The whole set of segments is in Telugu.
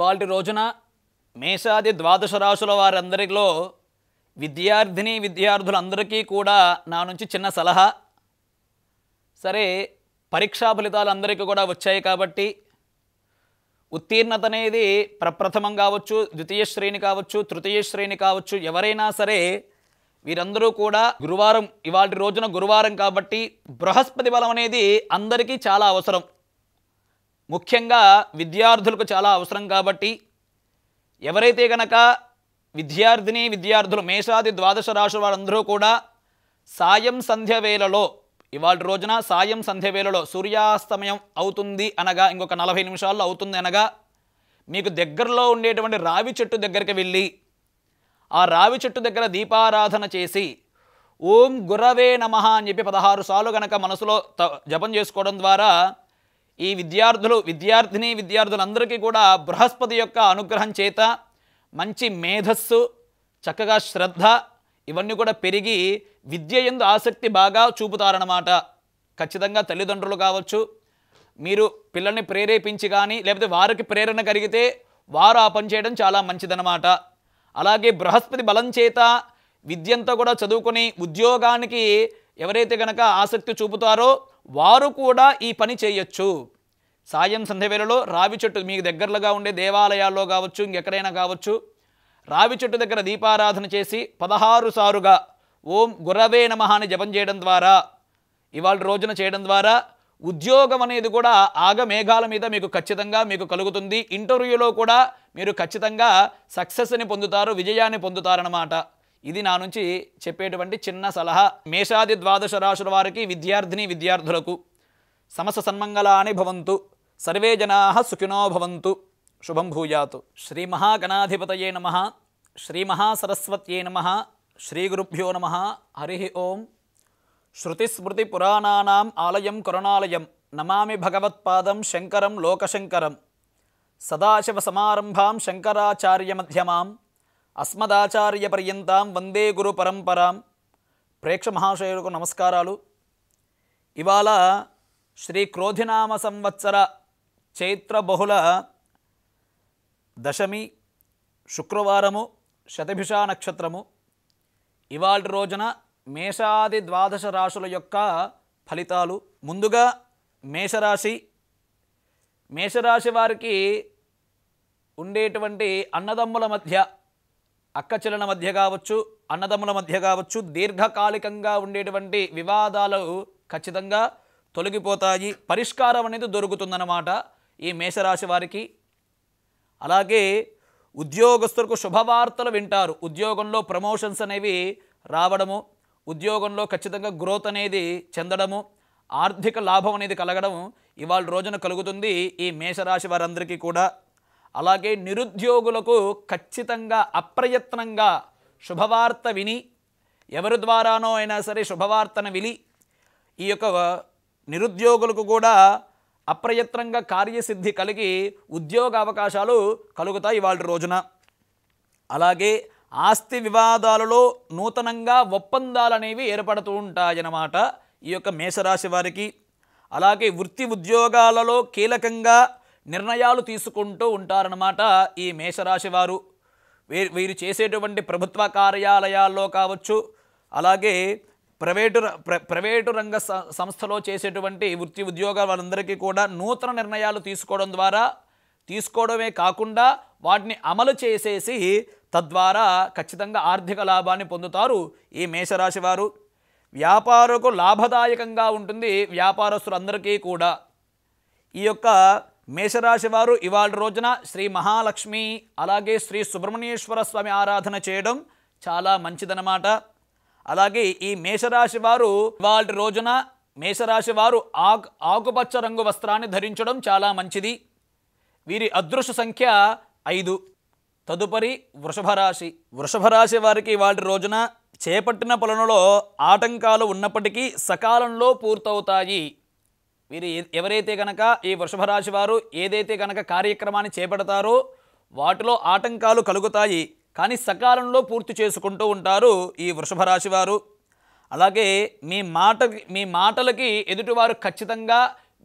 ఇవాల్టి రోజున మేషాది ద్వాదశ రాశుల వారందరిలో విద్యార్థులందరికీ కూడా నా నుంచి చిన్న సలహా. సరే, పరీక్షా ఫలితాలు అందరికీ కూడా వచ్చాయి కాబట్టి ఉత్తీర్ణత అనేది ప్రప్రథమం కావచ్చు, ద్వితీయ శ్రేణి కావచ్చు, తృతీయ శ్రేణి కావచ్చు, ఎవరైనా సరే వీరందరూ కూడా గురువారం, ఇవాల్టి రోజున గురువారం కాబట్టి బృహస్పతి బలం అనేది అందరికీ చాలా అవసరం. ముఖ్యంగా విద్యార్థులకు చాలా అవసరం కాబట్టి ఎవరైతే గనక విద్యార్థులు మేషాది ద్వాదశ రాశుల వారందరూ కూడా సాయం సంధ్య వేళలో, ఇవాల్టి రోజున సాయం సంధ్య వేళలో సూర్యాస్తమయం అవుతుంది అనగా ఇంకొక 40 నిమిషాల్లో అవుతుంది అనగా మీకు దగ్గరలో ఉండేటువంటి రావి చెట్టు దగ్గరికి వెళ్ళి ఆ రావి చెట్టు దగ్గర దీపారాధన చేసి ఓం గురవే నమః అని చెప్పి 16 సార్లు గనక మనసులో జపం చేసుకోవడం ద్వారా ఈ విద్యార్థులందరికీ కూడా బృహస్పతి యొక్క అనుగ్రహం చేత మంచి మేధస్సు, చక్కగా శ్రద్ధ ఇవన్నీ కూడా పెరిగి విద్య యందు ఆసక్తి బాగా చూపుతారన్నమాట. ఖచ్చితంగా తల్లిదండ్రులు కావచ్చు, మీరు పిల్లల్ని ప్రేరేపించి కానీ లేకపోతే వారికి ప్రేరణ కలిగితే వారు ఆ పని చేయడం చాలా మంచిదన్నమాట. అలాగే బృహస్పతి బలం చేత విద్యంతా కూడా చదువుకొని ఉద్యోగానికి ఎవరైతే కనుక ఆసక్తి చూపుతారో వారు కూడా ఈ పని చేయొచ్చు. సాయం సంధ్య వేళలో రావి చెట్టు మీకు దగ్గరగా ఉండే దేవాలయాల్లో కావచ్చు, ఇంకెక్కడైనా కావచ్చు, రావి చెట్టు దగ్గర దీపారాధన చేసి 16 సారుగా ఓం గురవే నమః అని జపం చేయడం ద్వారా, ఇవాళ రోజున చేయడం ద్వారా ఉద్యోగం అనేది కూడా ఆగమేఘాల మీద మీకు ఖచ్చితంగా మీకు కలుగుతుంది. ఇంటర్వ్యూలో కూడా మీరు ఖచ్చితంగా సక్సెస్ని పొందుతారు, విజయాన్ని పొందుతారన్నమాట. ఇది నా నుంచి చెప్పేటువంటి చిన్న సలహా. మేషాది ద్వాదశ రాశుల వారికి విద్యార్థులకు సమస్త సన్మంగళాని భవంతు, సర్వే జనాః సుఖినో భవంతు, శుభం భూయాతు. శ్రీ మహాగణాధిపతయే నమః, శ్రీ మహాసరస్వత్యే నమః, శ్రీ గురుభ్యో నమః. హరి ఓం. శృతిస్మృతి పురాణానాం ఆలయం కరుణాలయం నమామి భగవత్పాదం శంకరం లోకశంకరం. సదాశివ సమారంభాం శంకరాచార్య మధ్యమాం అస్మదాచార్య పర్యంతాం వందే గురు పరంపరాం. ప్రేక్ష మహాశయులకు నమస్కారాలు. ఇవాళ శ్రీ క్రోధినామ సంవత్సర చైత్ర బహుళ దశమి, శుక్రవారము, శతభిష నక్షత్రము. ఇవాళ రోజున మేషాది ద్వాదశ రాశుల యొక్క ఫలితాలు. ముందుగా మేషరాశి వారికి ఉండేటువంటి అన్నదమ్ముల మధ్య, అక్కచెల్లెల మధ్య కావచ్చు, అన్నదమ్ముల మధ్య కావచ్చు, దీర్ఘకాలికంగా ఉండేటువంటి వివాదాలు ఖచ్చితంగా తొలగిపోతాయి. పరిష్కారం అనేది దొరుకుతుందన్నమాట ఈ మేషరాశి వారికి. అలాగే ఉద్యోగస్తులకు శుభవార్తలు వింటారు. ఉద్యోగంలో ప్రమోషన్స్ అనేవి రావడము, ఉద్యోగంలో ఖచ్చితంగా గ్రోత్ అనేది చెందడము, ఆర్థిక లాభం అనేది కలగడం ఇవాళ రోజున కలుగుతుంది ఈ మేషరాశి వారందరికీ కూడా. అలాగే నిరుద్యోగులకు ఖచ్చితంగా అప్రయత్నంగా శుభవార్త విని, ఎవరి ద్వారానో అయినా సరే శుభవార్తను విని ఈ యొక్క నిరుద్యోగులకు కూడా అప్రయత్నంగా కార్యసిద్ధి కలిగి ఉద్యోగ అవకాశాలు కలుగుతాయి ఇవాళ రోజున. అలాగే ఆస్తి వివాదాలలో నూతనంగా ఒప్పందాలు అనేవి ఏర్పడుతూ ఉంటాయన్నమాట ఈ యొక్క మేషరాశి వారికి. అలాగే వృత్తి ఉద్యోగాలలో కీలకంగా నిర్ణయాలు తీసుకుంటూ ఉంటారన్నమాట ఈ మేషరాశి వారు. వీరు చేసేటువంటి ప్రభుత్వ కార్యాలయాల్లో కావచ్చు, అలాగే ప్రైవేటు రంగ సంస్థలో చేసేటువంటి వృత్తి ఉద్యోగాల వాళ్ళందరికీ కూడా నూతన నిర్ణయాలు తీసుకోవడమే కాకుండా వాటిని అమలు చేసేసి తద్వారా ఖచ్చితంగా ఆర్థిక లాభాన్ని పొందుతారు ఈ మేషరాశి వారు. వ్యాపారకు లాభదాయకంగా ఉంటుంది వ్యాపారస్తులందరికీ కూడా. ఈ యొక్క మేషరాశి వారు ఇవాళ రోజున శ్రీ మహాలక్ష్మి అలాగే శ్రీ సుబ్రహ్మణ్యేశ్వర స్వామి ఆరాధన చేయడం చాలా మంచిదన్నమాట. అలాగే ఈ మేషరాశి వారు ఇవాళ రోజున ఆకుపచ్చ రంగు వస్త్రాన్ని ధరించడం చాలా మంచిది. వీరి అదృష్ట సంఖ్య 5. తదుపరి వృషభ రాశి వారికి ఇవాళ రోజున చేపట్టిన పనులలో ఆటంకాలు ఉన్నప్పటికీ సకాలంలో పూర్తవుతాయి. వీరు ఎవరైతే కనుక ఈ వృషభ రాశి వారు ఏదైతే కనుక కార్యక్రమాన్ని చేపడతారో వాటిలో ఆటంకాలు కలుగుతాయి, కానీ సకాలంలో పూర్తి చేసుకుంటూ ఉంటారు ఈ వృషభ రాశి వారు. అలాగే మీ మాటలకి ఎదుటివారు ఖచ్చితంగా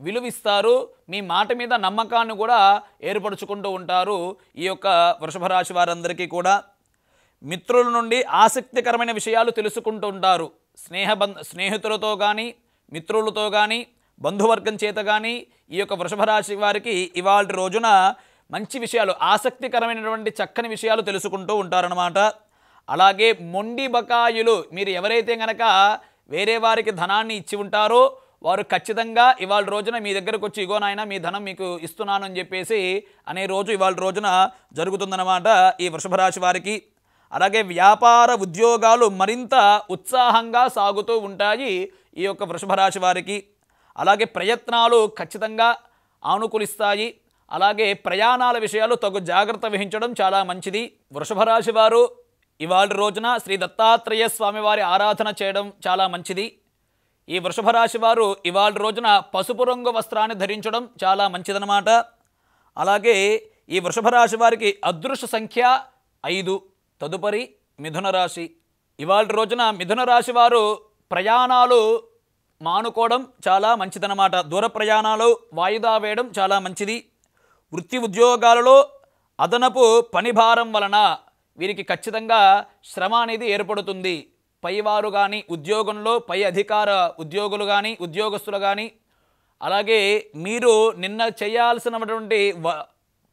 విలువిస్తారు, మీ మాట మీద నమ్మకాన్ని కూడా ఏర్పరచుకుంటూ ఉంటారు ఈ యొక్క వృషభ రాశి వారందరికీ కూడా. మిత్రుల నుండి ఆసక్తికరమైన విషయాలు తెలుసుకుంటూ ఉంటారు. స్నేహితులతో కానీ, మిత్రులతో కానీ, బంధువర్గం చేత కానీ ఈ యొక్క వృషభ రాశి వారికి ఇవాళ రోజున మంచి విషయాలు, ఆసక్తికరమైనటువంటి చక్కని విషయాలు తెలుసుకుంటూ ఉంటారన్నమాట. అలాగే మొండి బకాయిలు, మీరు ఎవరైతే గనక వేరే వారికి ధనాన్ని ఇచ్చి ఉంటారో వారు ఖచ్చితంగా ఇవాళ రోజున మీ దగ్గరకు వచ్చి, ఇగో నాయన మీ ధనం మీకు ఇస్తున్నాను అని చెప్పేసి అనే రోజు ఇవాళ రోజున జరుగుతుందన్నమాట ఈ వృషభ రాశి వారికి. అలాగే వ్యాపార ఉద్యోగాలు మరింత ఉత్సాహంగా సాగుతూ ఉంటాయి ఈ యొక్క వృషభ రాశి వారికి. అలాగే ప్రయత్నాలు ఖచ్చితంగా అనుకూలిస్తాయి. అలాగే ప్రయాణాల విషయాలు తగు జాగ్రత్త వహించడం చాలా మంచిది. వృషభ రాశి వారు ఇవాళ రోజున శ్రీ దత్తాత్రేయ స్వామి వారి ఆరాధన చేయడం చాలా మంచిది. ఈ వృషభ రాశి వారు ఇవాళ రోజున పసుపు రంగు వస్త్రాన్ని ధరించడం చాలా మంచిదన్నమాట. అలాగే ఈ వృషభ రాశి వారికి అదృష్ట సంఖ్య 5. తదుపరి మిథున రాశి. ఇవాళ రోజున మిథున రాశి వారు ప్రయాణాలు మానుకోవడం చాలా మంచిదన్నమాట. దూర ప్రయాణాలు వాయిదా వేయడం చాలా మంచిది. వృత్తి ఉద్యోగాలలో అదనపు పని భారం వలన వీరికి ఖచ్చితంగా శ్రమ అనేది ఏర్పడుతుంది. పైవారు కానీ, ఉద్యోగంలో పై అధికార ఉద్యోగులు కానీ, ఉద్యోగస్తులు కానీ, అలాగే మీరు నిన్న చేయాల్సినటువంటి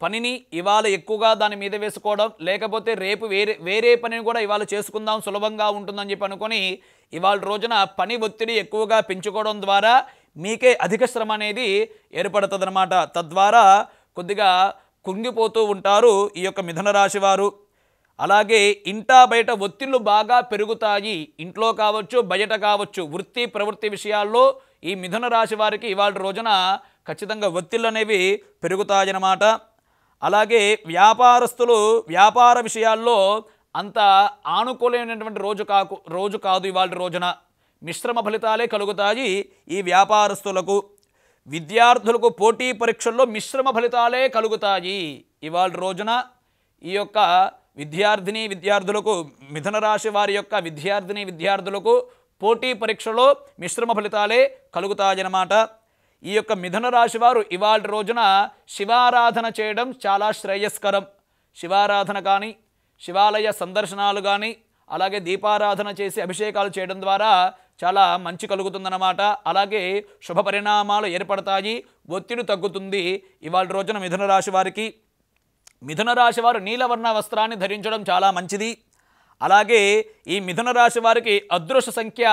పనిని ఇవాళ ఎక్కువగా దాని మీద వేసుకోవడం, లేకపోతే రేపు వేరే పనిని కూడా ఇవాళ చేసుకుందాం సులభంగా ఉంటుందని చెప్పి అనుకొని ఇవాళ రోజున పని ఒత్తిడి ఎక్కువగా పెంచుకోవడం ద్వారా మీకే అధిక శ్రమ అనేది ఏర్పడుతుందన్నమాట. తద్వారా కొద్దిగా కుంగిపోతూ ఉంటారు ఈ యొక్క మిథున రాశి వారు. అలాగే ఇంటా బయట ఒత్తిళ్లు బాగా పెరుగుతాయి. ఇంట్లో కావచ్చు, బయట కావచ్చు, వృత్తి ప్రవృత్తి విషయాల్లో ఈ మిథున రాశి వారికి ఇవాళ రోజున ఖచ్చితంగా ఒత్తిళ్ళు అనేవి పెరుగుతాయన్నమాట. అలాగే వ్యాపారస్తులు వ్యాపార విషయాల్లో అంత ఆనుకూలమైనటువంటి రోజు కాదు ఇవాళ రోజున. మిశ్రమ ఫలితాలే కలుగుతాయి ఈ వ్యాపారస్తులకు. విద్యార్థులకు పోటీ పరీక్షల్లో మిశ్రమ ఫలితాలే కలుగుతాయి ఇవాళ రోజున. ఈ యొక్క విద్యార్థులకు మిథున రాశి వారి యొక్క విద్యార్థులకు పోటీ పరీక్షలో మిశ్రమ ఫలితాలే కలుగుతాయన్నమాట. ఈ యొక్క మిథున రాశి వారు ఇవాళ రోజున శివారాధన చేయడం చాలా శ్రేయస్కరం. శివారాధన కానీ, శివాలయ సందర్శనాలు కానీ, అలాగే దీపారాధన చేసి అభిషేకాలు చేయడం ద్వారా చాలా మంచి కలుగుతుందన్నమాట. అలాగే శుభ పరిణామాలు ఏర్పడతాయి, ఒత్తిడి తగ్గుతుంది ఇవాళ రోజున మిథున రాశి వారికి. మిథున రాశి వారు నీలవర్ణ వస్త్రాన్ని ధరించడం చాలా మంచిది. అలాగే ఈ మిథున రాశి వారికి అదృష్ట సంఖ్య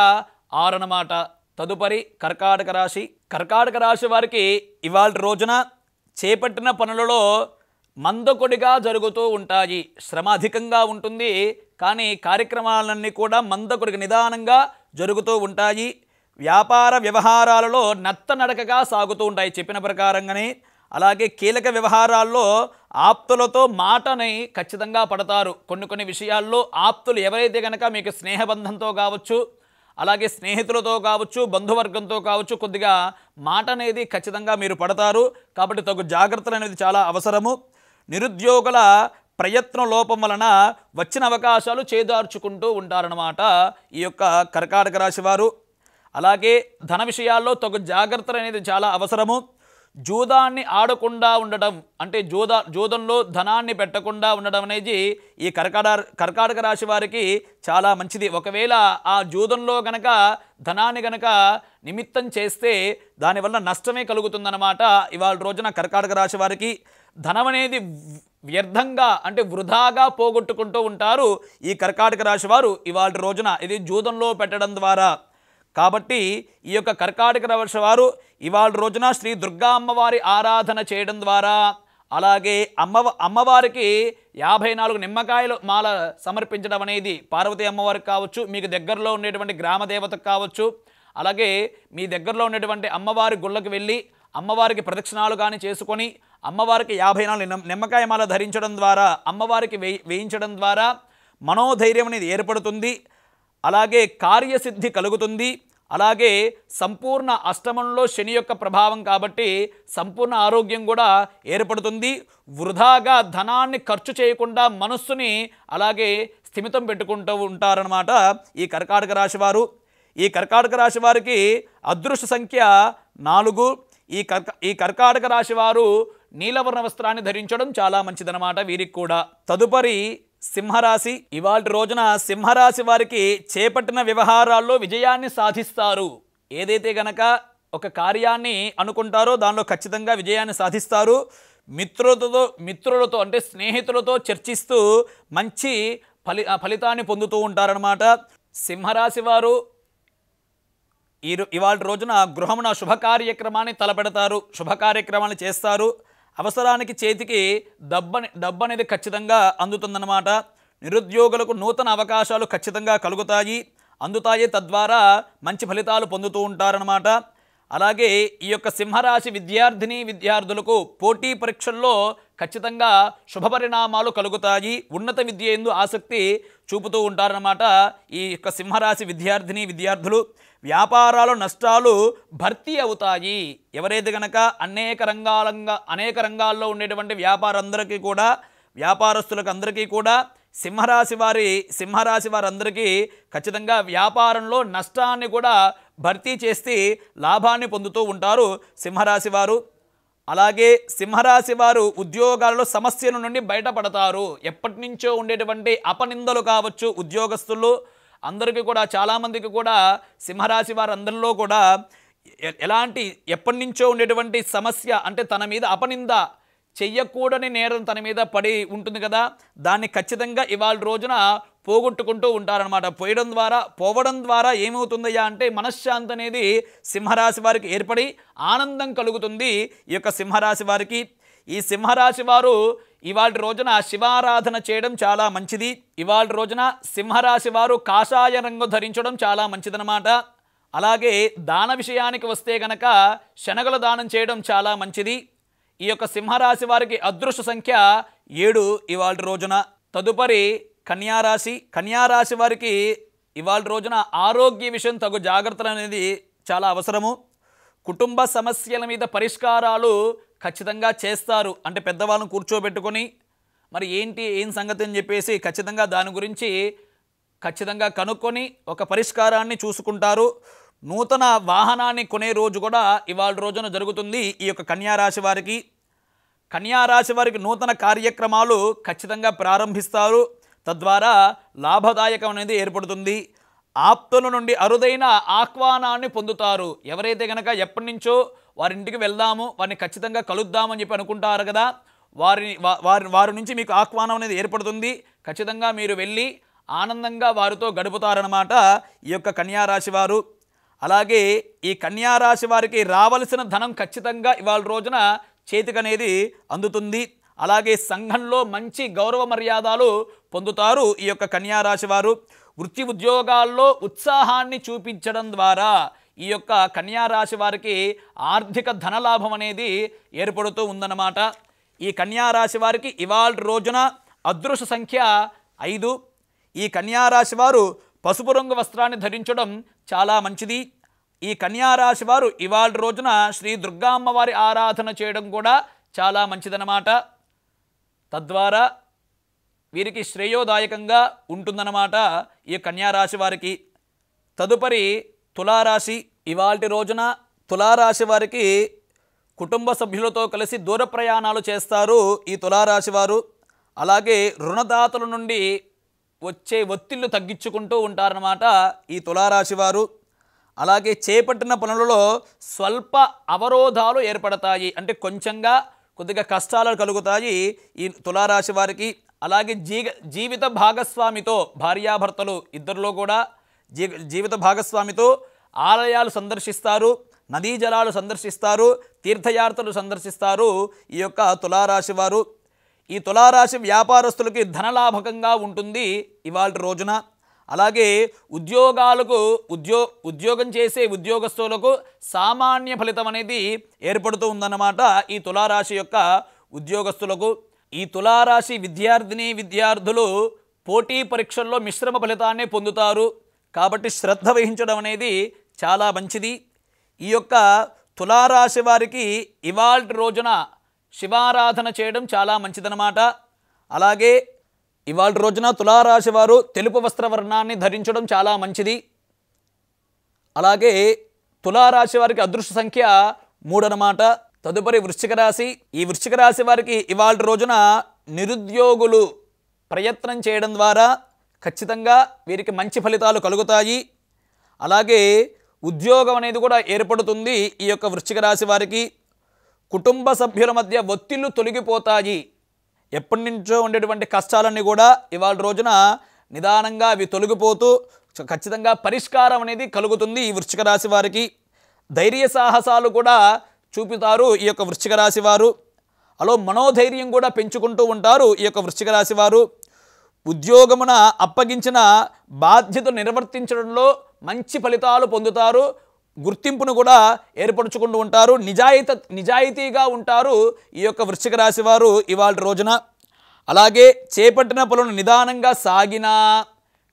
6 అన్నమాట. తదుపరి కర్కాటక రాశి. కర్కాటక రాశి వారికి ఇవాళ రోజున చేపట్టిన పనులలో మందకొడిగా జరుగుతూ ఉంటాయి. శ్రమ అధికంగా ఉంటుంది, కానీ కార్యక్రమాలన్నీ కూడా మందకొడిగా నిదానంగా జరుగుతూ ఉంటాయి. వ్యాపార వ్యవహారాలలో నత్తనడకగా సాగుతూ ఉంటాయి చెప్పిన ప్రకారంగానే. అలాగే కీలక వ్యవహారాల్లో ఆప్తులతో మాటని ఖచ్చితంగా పడతారు. కొన్ని విషయాల్లో ఆప్తులు ఎవరైతే కనుక మీకు స్నేహబంధంతో కావచ్చు, అలాగే స్నేహితులతో కావచ్చు, బంధువర్గంతో కావచ్చు, కొద్దిగా మాట అనేది ఖచ్చితంగా మీరు పడతారు. కాబట్టి తగు జాగ్రత్తలు అనేది చాలా అవసరము. నిరుద్యోగుల ప్రయత్న లోపం వలన వచ్చిన అవకాశాలు చేదార్చుకుంటూ ఉంటారన్నమాట ఈ యొక్క కర్కాటక రాశి వారు. అలాగే ధన విషయాల్లో తగు జాగ్రత్తలు అనేది చాలా అవసరము. జూదాన్ని ఆడకుండా ఉండడం, అంటే జూదంలో ధనాన్ని పెట్టకుండా ఉండడం అనేది ఈ కర్కాటక రాశి వారికి చాలా మంచిది. ఒకవేళ ఆ జూదంలో గనక ధనాన్ని గనక నిమిత్తం చేస్తే దానివల్ల నష్టమే కలుగుతుందన్నమాట ఇవాళ రోజున కర్కాటక రాశి వారికి. ధనం అనేది వ్యర్థంగా, అంటే వృధాగా పోగొట్టుకుంటూ ఉంటారు ఈ కర్కాటక రాశి వారు ఇవాళ రోజున, ఇది జూదంలో పెట్టడం ద్వారా. కాబట్టి ఈ యొక్క కర్కాటక రాశి వారు ఇవాళ రోజున శ్రీ దుర్గా అమ్మవారి ఆరాధన చేయడం ద్వారా, అలాగే అమ్మవారికి 54 నిమ్మకాయలు మాల సమర్పించడం అనేది, పార్వతీ అమ్మవారికి కావచ్చు, మీకు దగ్గరలో ఉండేటువంటి గ్రామ దేవతకు కావచ్చు, అలాగే మీ దగ్గరలో ఉండేటువంటి అమ్మవారి గుళ్ళకు వెళ్ళి అమ్మవారికి ప్రదక్షిణాలు కానీ చేసుకొని అమ్మవారికి 54 నిమ్మకాయ మాల ధరించడం ద్వారా, అమ్మవారికి వేయించడం ద్వారా మనోధైర్యం అనేది ఏర్పడుతుంది. అలాగే కార్యసిద్ధి కలుగుతుంది. అలాగే సంపూర్ణ అష్టమంలో శని యొక్క ప్రభావం కాబట్టి సంపూర్ణ ఆరోగ్యం కూడా ఏర్పడుతుంది. వృధాగా ధనాన్ని ఖర్చు చేయకుండా మనస్సుని అలాగే స్థిమితం పెట్టుకుంటూ ఉంటారన్నమాట ఈ కర్కాటక రాశి వారు. ఈ కర్కాటక రాశి వారికి అదృష్ట సంఖ్య 4. ఈ కర్కాటక రాశి వారు నీలవర్ణ వస్త్రాన్ని ధరించడం చాలా మంచిదన్నమాట వీరికి కూడా. తదుపరి సింహరాశి. ఇవాళ రోజున సింహరాశి వారికి చేపట్టిన వ్యవహారాల్లో విజయాన్ని సాధిస్తారు. ఏదైతే గనక ఒక కార్యాన్ని అనుకుంటారో దానిలో ఖచ్చితంగా విజయాన్ని సాధిస్తారు. మిత్రులతో అంటే స్నేహితులతో చర్చిస్తూ మంచి ఫలితాన్ని పొందుతూ ఉంటారనమాట. సింహరాశి వారు ఇవాళ రోజున గృహమున శుభ కార్యక్రమాన్ని తలపెడతారు, శుభ కార్యక్రమాన్ని చేస్తారు. అవసరానికి చేతికి డబ్బు అనేది ఖచ్చితంగా అందుతుందన్నమాట. నిరుద్యోగులకు నూతన అవకాశాలు ఖచ్చితంగా అందుతాయి. తద్వారా మంచి ఫలితాలు పొందుతూ ఉంటారన్నమాట. అలాగే ఈ యొక్క సింహరాశి విద్యార్థులకు పోటీ పరీక్షల్లో ఖచ్చితంగా శుభ పరిణామాలు కలుగుతాయి. ఉన్నత విద్య యందు ఆసక్తి చూపుతూ ఉంటారన్నమాట. ఈ యొక్క సింహరాశి విద్యార్థులు వ్యాపారాలు నష్టాలు భర్తీ అవుతాయి. ఎవరైతే కనుక అనేక రంగాల్లో ఉండేటువంటి వ్యాపారస్తులకు అందరికీ కూడా సింహరాశి వారందరికీ ఖచ్చితంగా వ్యాపారంలో నష్టాన్ని కూడా భర్తీ చేసి లాభాన్ని పొందుతూ ఉంటారు సింహరాశి వారు. అలాగే సింహరాశి వారు ఉద్యోగాలలో సమస్యల నుండి బయటపడతారు. ఎప్పటి నుంచో ఉండేటువంటి అపనిందలు కావచ్చు, ఉద్యోగస్తులు అందరికీ కూడా చాలామందికి కూడా సింహరాశి వారందరిలో కూడా ఎప్పటి నుంచో ఉండేటువంటి సమస్య అంటే తన మీద అపనింద చెయ్యకూడని నేరం తన మీద పడి ఉంటుంది కదా, దాన్ని ఖచ్చితంగా ఇవాళ రోజున పోగొట్టుకుంటూ ఉంటారనమాట. పోవడం ద్వారా ఏమవుతుందయ్యా అంటే మనశ్శాంతి అనేది సింహరాశి వారికి ఏర్పడి ఆనందం కలుగుతుంది ఈ యొక్క సింహరాశి వారికి. ఈ సింహరాశి వారు ఇవాళ రోజున శివారాధన చేయడం చాలా మంచిది. ఇవాళ రోజున సింహరాశి వారు కాషాయ రంగు ధరించడం చాలా మంచిదన్నమాట. అలాగే దాన విషయానికి వస్తే గనక శనగల దానం చేయడం చాలా మంచిది. ఈ యొక్క సింహరాశి వారికి అదృష్ట సంఖ్య 7 ఇవాళ రోజున. తదుపరి కన్యారాశి వారికి ఇవాళ రోజున ఆరోగ్య విషయం తగు జాగ్రత్తలు అనేది చాలా అవసరము. కుటుంబ సమస్యల మీద పరిష్కారాలు ఖచ్చితంగా చేస్తారు. అంటే పెద్దవాళ్ళను కూర్చోబెట్టుకొని మరి ఏం సంగతి అని చెప్పేసి ఖచ్చితంగా దాని గురించి ఖచ్చితంగా కనుక్కొని ఒక పరిష్కారాన్ని చూసుకుంటారు. నూతన వాహనాన్ని కొనే రోజు కూడా ఇవాళ రోజున జరుగుతుంది ఈ యొక్క కన్యారాశి వారికి నూతన కార్యక్రమాలు ఖచ్చితంగా ప్రారంభిస్తారు. తద్వారా లాభదాయకం అనేది ఏర్పడుతుంది. ఆప్తుల నుండి అరుదైన ఆహ్వానాన్ని పొందుతారు. ఎవరైతే కనుక ఎప్పటి నుంచో వారింటికి వెళ్దాము, వారిని ఖచ్చితంగా కలుద్దామని చెప్పి అనుకుంటారు కదా, వారి నుంచి మీకు ఆహ్వానం అనేది ఏర్పడుతుంది. ఖచ్చితంగా మీరు వెళ్ళి ఆనందంగా వారితో గడుపుతారన్నమాట ఈ యొక్క కన్యారాశి వారు. అలాగే ఈ కన్యారాశి వారికి రావలసిన ధనం ఖచ్చితంగా ఇవాళ రోజున చేతికనేది అందుతుంది. అలాగే సంఘంలో మంచి గౌరవ మర్యాదలు పొందుతారు ఈ యొక్క కన్యారాశి వారు. వృత్తి ఉద్యోగాల్లో ఉత్సాహాన్ని చూపించడం ద్వారా ఈ యొక్క కన్యారాశి వారికి ఆర్థిక ధనలాభం అనేది ఏర్పడుతూ ఉందన్నమాట. ఈ కన్యారాశి వారికి ఇవాళ రోజున అదృష్ట సంఖ్య 5. ఈ కన్యారాశి వారు పసుపు రంగు వస్త్రాన్ని ధరించడం చాలా మంచిది. ఈ కన్యారాశి వారు ఇవాళ రోజున శ్రీ దుర్గామ్మ వారి ఆరాధన చేయడం కూడా చాలా మంచిదన్నమాట. తద్వారా వీరికి శ్రేయోదాయకంగా ఉంటుందన్నమాట ఈ కన్యారాశి వారికి. తదుపరి తులారాశి. ఇవాల్టి రోజున తులారాశి వారికి కుటుంబ సభ్యులతో కలిసి దూర ప్రయాణాలు చేస్తారు ఈ తులారాశి వారు. అలాగే రుణదాతల నుండి వచ్చే ఒత్తిళ్లు తగ్గించుకుంటూ ఉంటారన్నమాట ఈ తులారాశి వారు. అలాగే చేపట్టిన పనులలో స్వల్ప అవరోధాలు ఏర్పడతాయి. అంటే కొద్దిగా కష్టాలు కలుగుతాయి ఈ తులారాశి వారికి. అలాగే జీవిత భాగస్వామితో భార్యాభర్తలు ఇద్దరిలో కూడా జీవిత భాగస్వామితో ఆలయాలు సందర్శిస్తారు, నదీ జలాలు సందర్శిస్తారు, తీర్థయాత్రలు సందర్శిస్తారు ఈ యొక్క తులారాశి వారు. ఈ తులారాశి వ్యాపారస్తులకి ధనలాభకంగా ఉంటుంది ఇవాళ రోజున. అలాగే ఉద్యోగం చేసే ఉద్యోగస్తులకు సామాన్య ఫలితం అనేది ఏర్పడుతూ ఉందన్నమాట ఈ తులారాశి యొక్క ఉద్యోగస్తులకు. ఈ తులారాశి విద్యార్థులు పోటీ పరీక్షల్లో మిశ్రమ ఫలితాన్ని పొందుతారు. కాబట్టి శ్రద్ధ వహించడం అనేది చాలా మంచిది. ఈ యొక్క తులారాశి వారికి ఇవాళ రోజున శివారాధన చేయడం చాలా మంచిదన్నమాట. అలాగే ఇవాళ రోజున తులారాశి వారు తెలుపు వస్త్రవర్ణాన్ని ధరించడం చాలా మంచిది. అలాగే తులారాశి వారికి అదృష్ట సంఖ్య 3 అన్నమాట. తదుపరి వృశ్చిక రాశి. ఈ వృశ్చిక రాశి వారికి ఇవాళ రోజున నిరుద్యోగులు ప్రయత్నం చేయడం ద్వారా ఖచ్చితంగా వీరికి మంచి ఫలితాలు కలుగుతాయి. అలాగే ఉద్యోగం అనేది కూడా ఏర్పడుతుంది. ఈ యొక్క వృశ్చిక రాశి వారికి కుటుంబ సభ్యుల మధ్య ఒత్తిళ్లు తొలగిపోతాయి. ఎప్పటి నుంచో ఉండేటువంటి కష్టాలన్నీ కూడా ఇవాళ రోజున నిదానంగా అవి తొలగిపోతూ ఖచ్చితంగా పరిష్కారం అనేది కలుగుతుంది ఈ వృశ్చిక రాశి వారికి. ధైర్య సాహసాలు కూడా చూపుతారు ఈ యొక్క వృశ్చిక రాశి వారు. అలా మనోధైర్యం కూడా పెంచుకుంటూ ఉంటారు ఈ యొక్క వృశ్చిక రాశి వారు. ఉద్యోగమున అప్పగించిన బాధ్యతలు నిర్వర్తించడంలో మంచి ఫలితాలు పొందుతారు. గుర్తింపును కూడా ఏర్పరచుకుంటూ ఉంటారు. నిజాయితీగా ఉంటారు ఈ యొక్క వృశ్చిక రాశి వారు ఇవాళ రోజున. అలాగే చేపట్టిన పనులు నిదానంగా సాగినా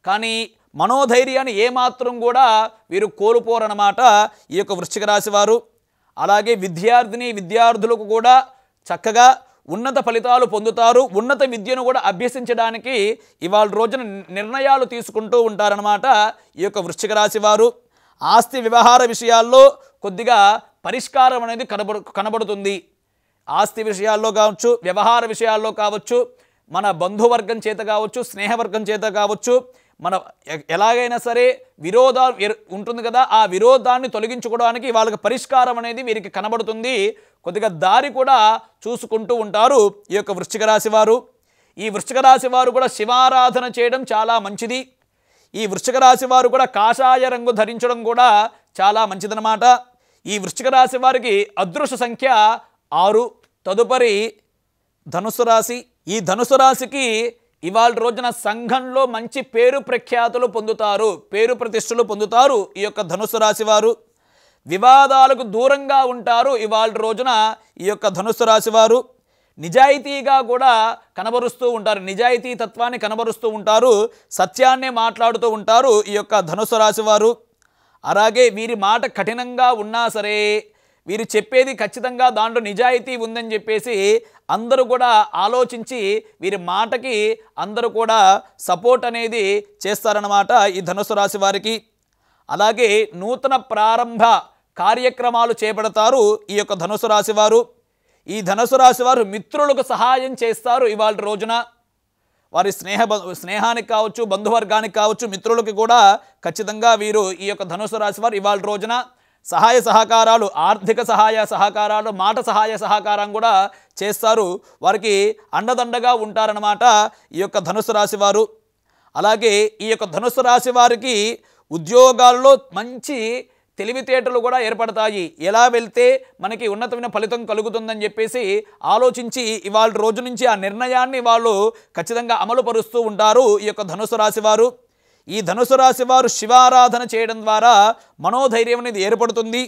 కానీ మనోధైర్యాన్ని ఏమాత్రం కూడా వీరు కోల్పోరన్నమాట ఈ యొక్క వృశ్చిక రాశి వారు. అలాగే విద్యార్థులకు కూడా చక్కగా ఉన్నత ఫలితాలు పొందుతారు. ఉన్నత విద్యను కూడా అభ్యసించడానికి ఇవాళ రోజున నిర్ణయాలు తీసుకుంటూ ఉంటారన్నమాట ఈ యొక్క వృశ్చిక రాశి వారు. ఆస్తి వ్యవహార విషయాల్లో కొద్దిగా పరిష్కారం అనేది కనబడుతుంది. ఆస్తి విషయాల్లో కావచ్చు, వ్యవహార విషయాల్లో కావచ్చు, మన బంధువర్గం చేత కావచ్చు, స్నేహవర్గం చేత కావచ్చు, మన ఎలాగైనా సరే విరోధాలు ఉంటుంది కదా, ఆ విరోధాన్ని తొలగించుకోవడానికి వాళ్ళకి పరిష్కారం అనేది వీరికి కనబడుతుంది. కొద్దిగా దారి కూడా చూసుకుంటూ ఉంటారు ఈ యొక్క వృశ్చిక రాశి వారు. ఈ వృశ్చిక రాశి వారు కూడా శివారాధన చేయడం చాలా మంచిది. ఈ వృశ్చిక రాశి వారు కూడా కాషాయ రంగు ధరించడం కూడా చాలా మంచిదన్నమాట. ఈ వృశ్చిక రాశి వారికి అదృష్ట సంఖ్య 6. తదుపరి ధనుసు రాశి. ఈ ధనుసు రాశికి ఇవాళ రోజున సంఘంలో మంచి పేరు ప్రఖ్యాతులు పొందుతారు, పేరు ప్రతిష్టలు పొందుతారు ఈ యొక్క ధనుసు రాశి వారు. వివాదాలకు దూరంగా ఉంటారు ఇవాళ రోజున ఈ యొక్క ధనుసు రాశి వారు. నిజాయితీగా కూడా కనబరుస్తూ ఉంటారు, నిజాయితీ తత్వాన్ని కనబరుస్తూ ఉంటారు, సత్యాన్నే మాట్లాడుతూ ఉంటారు ఈ యొక్క ధనుసు రాశి వారు. అలాగే వీరి మాట కఠినంగా ఉన్నా సరే వీరు చెప్పేది ఖచ్చితంగా దాంట్లో నిజాయితీ ఉందని చెప్పేసి అందరూ కూడా ఆలోచించి వీరి మాటకి అందరూ కూడా సపోర్ట్ అనేది చేస్తారన్నమాట ఈ ధనుసు రాశి వారికి. అలాగే నూతన ప్రారంభ కార్యక్రమాలు చేపడతారు ఈ యొక్క ధనుసు రాశి వారు. ఈ ధనుసు రాశి వారు మిత్రులకు సహాయం చేస్తారు ఇవాళ రోజున. వారి స్నేహానికి కావచ్చు, బంధువర్గానికి కావచ్చు, మిత్రులకి కూడా ఖచ్చితంగా వీరు ఈ యొక్క ధనుసు రాశి వారు ఇవాళ రోజున సహాయ సహకారాలు, ఆర్థిక సహాయ సహకారాలు, మాట సహాయ సహకారం కూడా చేస్తారు. వారికి అండదండగా ఉంటారన్నమాట ఈ యొక్క ధనుసు రాశి వారు. అలాగే ఈ యొక్క ధనుసు రాశి వారికి ఉద్యోగాల్లో మంచి తెలివితేటలు కూడా ఏర్పడతాయి. ఎలా వెళ్తే మనకి ఉన్నతమైన ఫలితం కలుగుతుందని చెప్పేసి ఆలోచించి ఇవాళ రోజు నుంచి ఆ నిర్ణయాన్ని వాళ్ళు ఖచ్చితంగా అమలు పరుస్తూ ఉంటారు ఈ యొక్క ధనుసు రాశి వారు. ఈ ధనుసు రాశి వారు శివారాధన చేయడం ద్వారా మనోధైర్యం అనేది ఏర్పడుతుంది.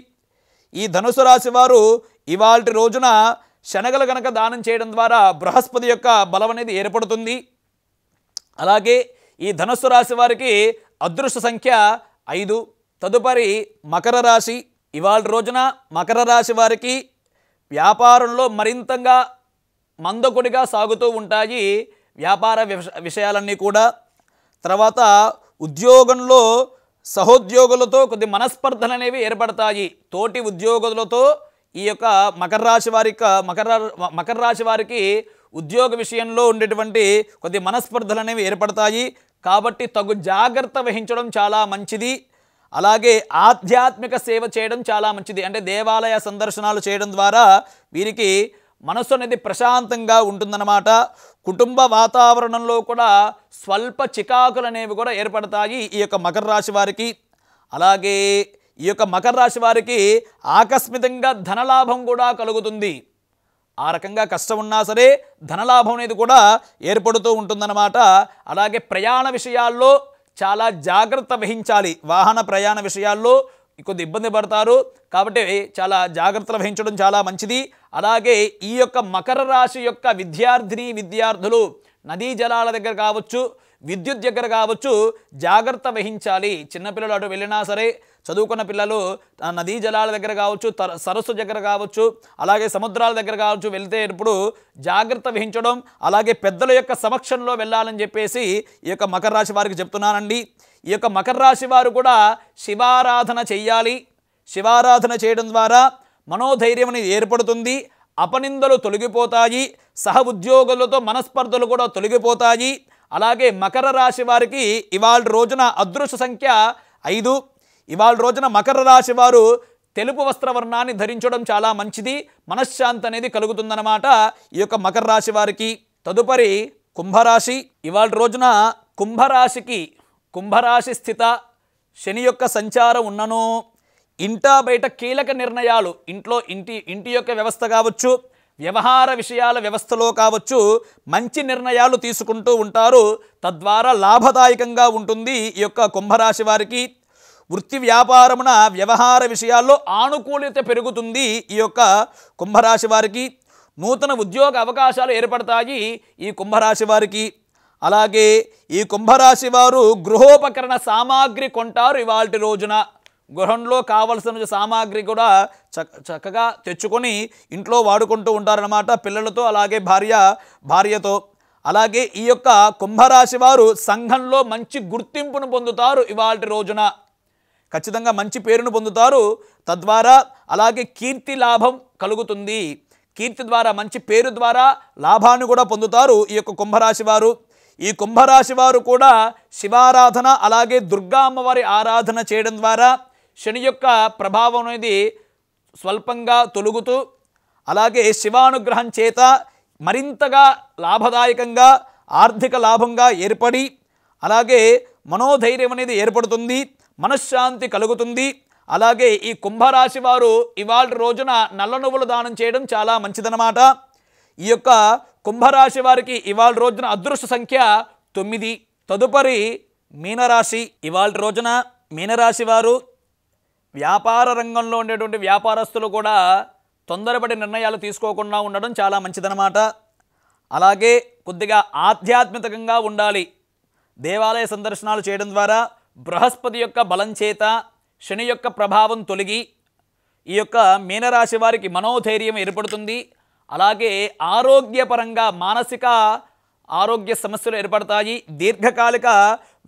ఈ ధనుసు రాశి వారు ఇవాళ రోజున శనగలు గనక దానం చేయడం ద్వారా బృహస్పతి యొక్క బలం అనేది ఏర్పడుతుంది. అలాగే ఈ ధనుసు రాశి వారికి అదృష్ట సంఖ్య 5. తదుపరి మకర రాశి. ఇవాళ రోజున మకర రాశి వారికి వ్యాపారంలో మరింతగా మందకొడిగా సాగుతూ ఉంటాయి వ్యాపార విషయాలన్నీ కూడా. తర్వాత ఉద్యోగంలో సహోద్యోగులతో కొద్ది మనస్పర్ధలు అనేవి ఏర్పడతాయి. తోటి ఉద్యోగులతో ఈ యొక్క మకర రాశి వారికి ఉద్యోగ విషయంలో ఉండేటువంటి కొద్ది మనస్పర్ధలు అనేవి ఏర్పడతాయి. కాబట్టి తగు జాగ్రత్త వహించడం చాలా మంచిది. అలాగే ఆధ్యాత్మిక సేవ చేయడం చాలా మంచిది. అంటే దేవాలయ సందర్శనాలు చేయడం ద్వారా వీరికి మనస్సు అనేది ప్రశాంతంగా ఉంటుందన్నమాట. కుటుంబ వాతావరణంలో కూడా స్వల్ప చికాకులు అనేవి కూడా ఏర్పడతాయి ఈ యొక్క మకర రాశి వారికి. అలాగే ఈ యొక్క మకర రాశి వారికి ఆకస్మికంగా ధనలాభం కూడా కలుగుతుంది. ఆ రకంగా కష్టం ఉన్నా సరే ధనలాభం అనేది కూడా ఏర్పడుతూ ఉంటుందన్నమాట. అలాగే ప్రయాణ విషయాల్లో చాలా జాగ్రత్త వహించాలి. వాహన ప్రయాణ విషయాల్లో కొద్ది ఇబ్బంది పడతారు కాబట్టి చాలా జాగ్రత్తలు వహించడం చాలా మంచిది. అలాగే ఈ యొక్క మకర రాశి యొక్క విద్యార్థులు నదీ జలాల దగ్గర కావచ్చు, విద్యుత్ దగ్గర కావచ్చు జాగ్రత్త వహించాలి. చిన్నపిల్లలు అటు వెళ్ళినా సరే, చదువుకున్న పిల్లలు నదీ జలాల దగ్గర కావచ్చు, సరస్సు దగ్గర కావచ్చు, అలాగే సముద్రాల దగ్గర కావచ్చు వెళ్తే ఇప్పుడు జాగ్రత్త వహించడం, అలాగే పెద్దల యొక్క సమక్షంలో వెళ్ళాలని చెప్పేసి ఈ యొక్క మకర రాశి వారికి చెప్తున్నానండి. ఈ యొక్క మకర రాశి వారు కూడా శివారాధన చెయ్యాలి. శివారాధన చేయడం ద్వారా మనోధైర్యం అనేది ఏర్పడుతుంది, అపనిందలు తొలగిపోతాయి, సహ ఉద్యోగులతో మనస్పర్ధలు కూడా తొలగిపోతాయి. అలాగే మకర రాశి వారికి ఇవాళ రోజున అదృష్ట సంఖ్య 5. ఇవాళ రోజున మకర రాశి వారు తెలుపు వస్త్రవర్ణాన్ని ధరించడం చాలా మంచిది, మనశ్శాంతి అనేది కలుగుతుందన్నమాట ఈ యొక్క మకర రాశి వారికి. తదుపరి కుంభరాశి. ఇవాళ రోజున కుంభరాశి స్థిత శని యొక్క సంచారం ఉన్నను ఇంటా బయట కీలక నిర్ణయాలు, ఇంటి యొక్క వ్యవస్థ కావచ్చు, వ్యవహార విషయాల వ్యవస్థలో కావచ్చు, మంచి నిర్ణయాలు తీసుకుంటూ ఉంటారు. తద్వారా లాభదాయకంగా ఉంటుంది ఈ యొక్క కుంభరాశి వారికి. వృత్తి వ్యాపారమున వ్యవహార విషయాల్లో ఆనుకూల్యత పెరుగుతుంది ఈ యొక్క కుంభరాశి వారికి. నూతన ఉద్యోగ అవకాశాలు ఏర్పడతాయి ఈ కుంభరాశి వారికి. అలాగే ఈ కుంభరాశి వారు గృహోపకరణ సామాగ్రి కొంటారు ఇవాల్టి రోజున. గృహంలో కావలసిన సామాగ్రి కూడా చక్కగా తెచ్చుకొని ఇంట్లో వాడుకుంటూ ఉంటారన్నమాట, పిల్లలతో అలాగే భార్యతో. అలాగే ఈ యొక్క కుంభరాశి వారు సంఘంలో మంచి గుర్తింపును పొందుతారు ఇవాల్టి రోజున, ఖచ్చితంగా మంచి పేరును పొందుతారు. తద్వారా అలాగే కీర్తి లాభం కలుగుతుంది, కీర్తి ద్వారా మంచి పేరు ద్వారా లాభాన్ని కూడా పొందుతారు ఈ యొక్క కుంభరాశి వారు. ఈ కుంభరాశి వారు కూడా శివారాధన అలాగే దుర్గా అమ్మవారి ఆరాధన చేయడం ద్వారా శని యొక్క ప్రభావం అనేది స్వల్పంగా తొలుగుతూ అలాగే శివానుగ్రహం చేత మరింతగా లాభదాయకంగా ఆర్థిక లాభంగా ఏర్పడి అలాగే మనోధైర్యం అనేది ఏర్పడుతుంది, మనశ్శాంతి కలుగుతుంది. అలాగే ఈ కుంభరాశి వారు ఇవాళ రోజున నల్ల నువ్వులు దానం చేయడం చాలా మంచిదన్నమాట. ఈ యొక్క కుంభరాశి వారికి ఇవాళ రోజున అదృష్ట సంఖ్య 9. తదుపరి మీనరాశి. ఇవాళ రోజున మీనరాశి వారు వ్యాపార రంగంలో ఉండేటువంటి వ్యాపారస్తులు కూడా తొందరపడి నిర్ణయాలు తీసుకోకుండా ఉండడం చాలా మంచిదన్నమాట. అలాగే కొద్దిగా ఆధ్యాత్మికంగా ఉండాలి. దేవాలయ సందర్శనాలు చేయడం ద్వారా బృహస్పతి యొక్క బలం చేత శని యొక్క ప్రభావం తొలగి ఈ యొక్క మీనరాశి వారికి మనోధైర్యం ఏర్పడుతుంది. అలాగే ఆరోగ్యపరంగా మానసిక ఆరోగ్య సమస్యలు ఏర్పడతాయి, దీర్ఘకాలిక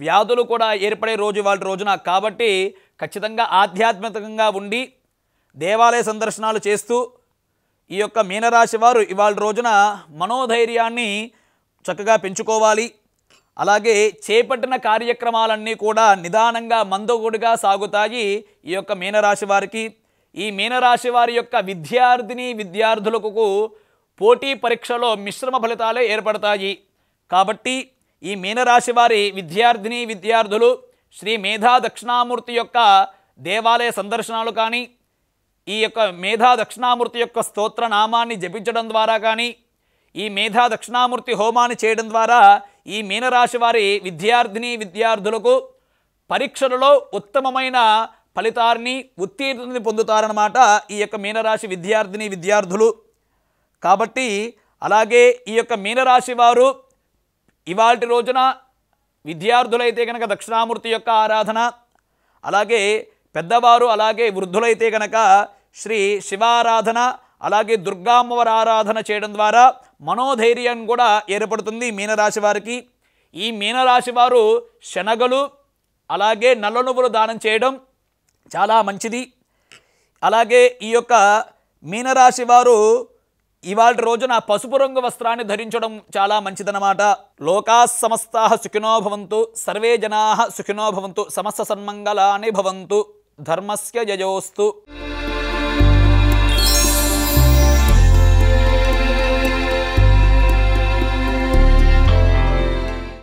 వ్యాధులు కూడా ఏర్పడే రోజు వాళ్ళ రోజున. కాబట్టి ఖచ్చితంగా ఆధ్యాత్మికంగా ఉండి దేవాలయ సందర్శనాలు చేస్తూ ఈ యొక్క మీనరాశి వారు ఇవాళ రోజున మనోధైర్యాన్ని చక్కగా పెంచుకోవాలి. అలాగే చేపట్టిన కార్యక్రమాలన్నీ కూడా నిదానంగా మందకొడిగా సాగుతాయి ఈ యొక్క మీనరాశి వారికి. ఈ మీనరాశి వారి యొక్క విద్యార్థులకు పోటీ పరీక్షలో మిశ్రమ ఫలితాలే ఏర్పడతాయి. కాబట్టి ఈ మీనరాశి వారి విద్యార్థులు శ్రీ మేధా దక్షిణామూర్తి యొక్క దేవాలయ సందర్శనాలు కానీ ఈ యొక్క మేధా దక్షిణామూర్తి యొక్క స్తోత్రనామాన్ని జపించడం ద్వారా కానీ ఈ మేధా దక్షిణామూర్తి హోమాన్ని చేయడం ద్వారా ఈ మీనరాశి వారి విద్యార్థులకు పరీక్షలలో ఉత్తమమైన ఫలితాన్ని ఉత్తీర్ణతని పొందుతారన్నమాట ఈ యొక్క మీనరాశి విద్యార్థులు. కాబట్టి అలాగే ఈ యొక్క మీనరాశి వారు ఇవాల్టి రోజున విద్యార్థులైతే కనుక దక్షిణామూర్తి యొక్క ఆరాధన, అలాగే పెద్దవారు అలాగే వృద్ధులైతే కనుక శ్రీ శివారాధన అలాగే దుర్గామ్మవారి ఆరాధన చేయడం ద్వారా మనోధైర్యం కూడా ఏర్పడుతుంది మీనరాశి వారికి. ఈ మీనరాశి వారు శనగలు అలాగే నల్ల నువ్వులు దానం చేయడం చాలా మంచిది. అలాగే ఈ యొక్క మీనరాశి వారు ఇవాళ రోజున పసుపు రంగు వస్త్రాన్ని ధరించడం చాలా మంచిదన్నమాట. లోకా సమస్తాః సుఖినో భవంతు, సర్వే జనాః సుఖినో భవంతు, సమస్త సన్మంగళాని భవంతు, ధర్మస్య జయోస్తు.